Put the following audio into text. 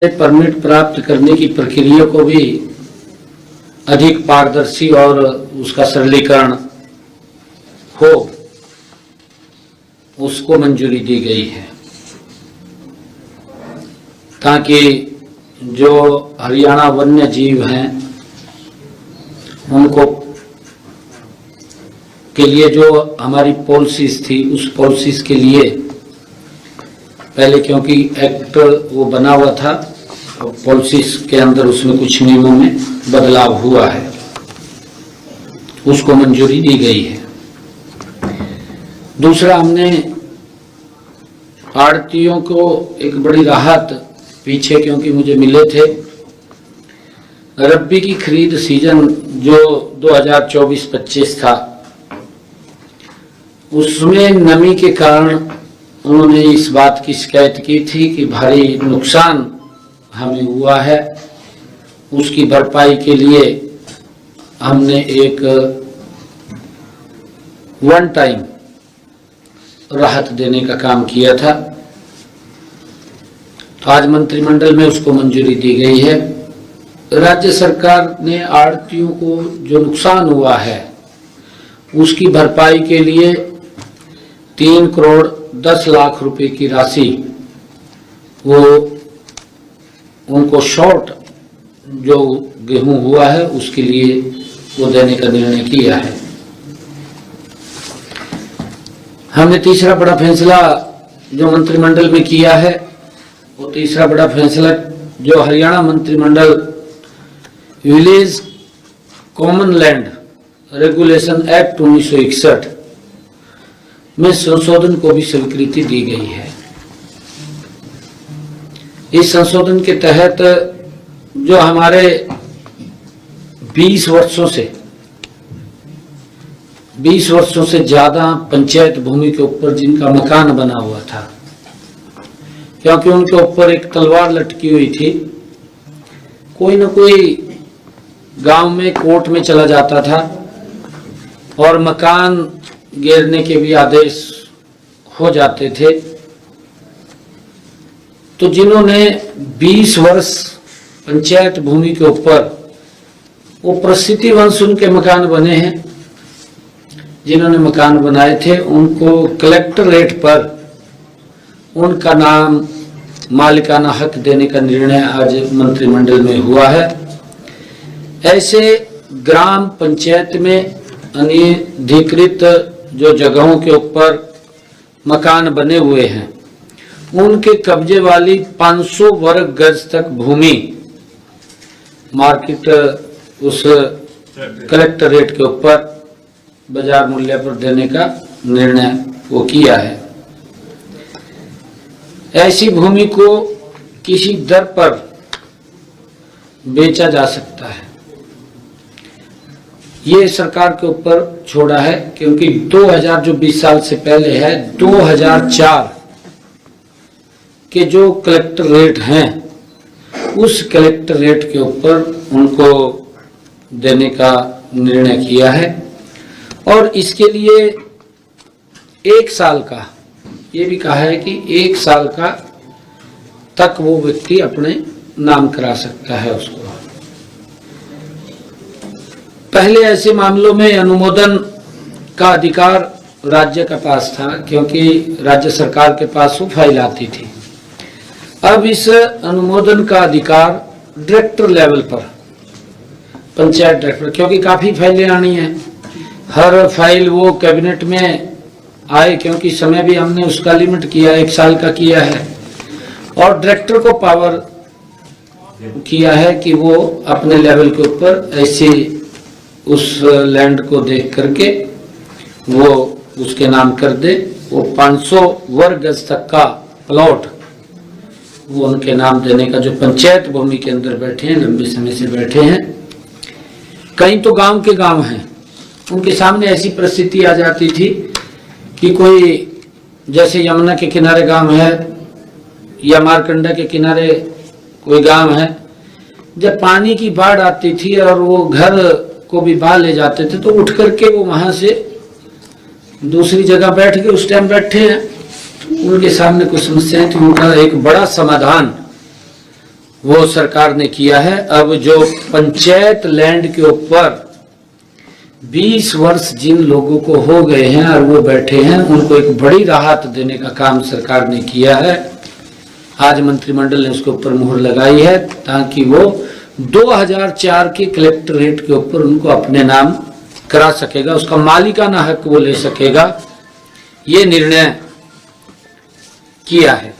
Permit प्राप्त करने की प्रक्रिया को भी अधिक पारदर्शी और उसका सरलीकरण हो, उसको मंजूरी दी गई है, ताकि जो हरियाणा वन्य जीव हैं उनको के लिए जो हमारी पॉलिसीज थी, उस पॉलिसीज के लिए पहले क्योंकि एक्ट वो बना हुआ था, पॉलिसीज के अंदर उसमें कुछ नियमों में बदलाव हुआ है, उसको मंजूरी दी गई है। दूसरा, हमने आड़तियों को एक बड़ी राहत पीछे क्योंकि मुझे मिले थे, रब्बी की खरीद सीजन जो 2024-25 था, उसमें नमी के कारण उन्होंने इस बात की शिकायत की थी कि भारी नुकसान हमें हुआ है। उसकी भरपाई के लिए हमने एक वन टाइम राहत देने का काम किया था, तो आज मंत्रिमंडल में उसको मंजूरी दी गई है। राज्य सरकार ने आड़तियों को जो नुकसान हुआ है उसकी भरपाई के लिए 3 करोड़ 10 लाख रुपए की राशि वो उनको शॉर्ट जो गेहूं हुआ है उसके लिए वो देने का निर्णय किया है। हमने तीसरा बड़ा फैसला जो मंत्रिमंडल में किया है, वो तीसरा बड़ा फैसला जो हरियाणा मंत्रिमंडल village common land regulation act 1961 में संशोधन को भी स्वीकृति दी गई है। इस संशोधन के तहत जो हमारे 20 वर्षों से ज्यादा पंचायत भूमि के ऊपर जिनका मकान बना हुआ था, क्योंकि उनके ऊपर एक तलवार लटकी हुई थी, कोई न कोई गांव में कोर्ट में चला जाता था और मकान गिरने के भी आदेश हो जाते थे। तो जिन्होंने 20 वर्ष पंचायत भूमि के ऊपर वो प्रसिद्धि वंश उनके मकान बने हैं, जिन्होंने मकान बनाए थे, उनको कलेक्टरेट पर उनका नाम मालिकाना हक देने का निर्णय आज मंत्रिमंडल में हुआ है। ऐसे ग्राम पंचायत में अनधिकृत जो जगहों के ऊपर मकान बने हुए हैं, उनके कब्जे वाली 500 वर्ग गज तक भूमि मार्केट उस कलेक्टरेट के ऊपर बाजार मूल्य पर देने का निर्णय वो किया है। ऐसी भूमि को किसी दर पर बेचा जा सकता है, ये सरकार के ऊपर छोड़ा है, क्योंकि 2000 जो 20 साल से पहले है, 2004 के जो कलेक्टर रेट हैं, उस कलेक्टर रेट के ऊपर उनको देने का निर्णय किया है। और इसके लिए 1 साल का, ये भी कहा है कि 1 साल का तक वो व्यक्ति अपने नाम करा सकता है उसको। पहले ऐसे मामलों में अनुमोदन का अधिकार राज्य के पास था, क्योंकि राज्य सरकार के पास वो फाइल आती थी। अब इस अनुमोदन का अधिकार डायरेक्टर लेवल पर, पंचायत डायरेक्टर, क्योंकि काफी फाइलें आनी है, हर फाइल वो कैबिनेट में आए, क्योंकि समय भी हमने उसका लिमिट किया, 1 साल का किया है, और डायरेक्टर को पावर किया है कि वो अपने लेवल के ऊपर ऐसे उस लैंड को देख करके वो उसके नाम कर दे। वो 500 वर्ग गज तक का प्लॉट वो उनके नाम देने का, जो पंचायत भूमि के अंदर बैठे हैं, लंबे समय से बैठे हैं। कई तो गांव के गांव हैं, उनके सामने ऐसी परिस्थिति आ जाती थी कि कोई जैसे यमुना के किनारे गांव है या मारकंडा के किनारे कोई गांव है, जब पानी की बाढ़ आती थी और वो घर को भी बहा ले जाते थे, तो उठ करके वो वहां से दूसरी जगह बैठ के उस टाइम बैठे हैं, उनके सामने कुछ समस्याएं थी, उनका एक बड़ा समाधान वो सरकार ने किया है। अब जो पंचायत लैंड के ऊपर 20 वर्ष जिन लोगों को हो गए हैं और वो बैठे हैं, उनको एक बड़ी राहत देने का काम सरकार ने किया है। आज मंत्रिमंडल ने उसके ऊपर मुहर लगाई है ताकि वो 2004 के कलेक्टरेट के ऊपर उनको अपने नाम करा सकेगा, उसका मालिकाना हक वो ले सकेगा। ये निर्णय किया है।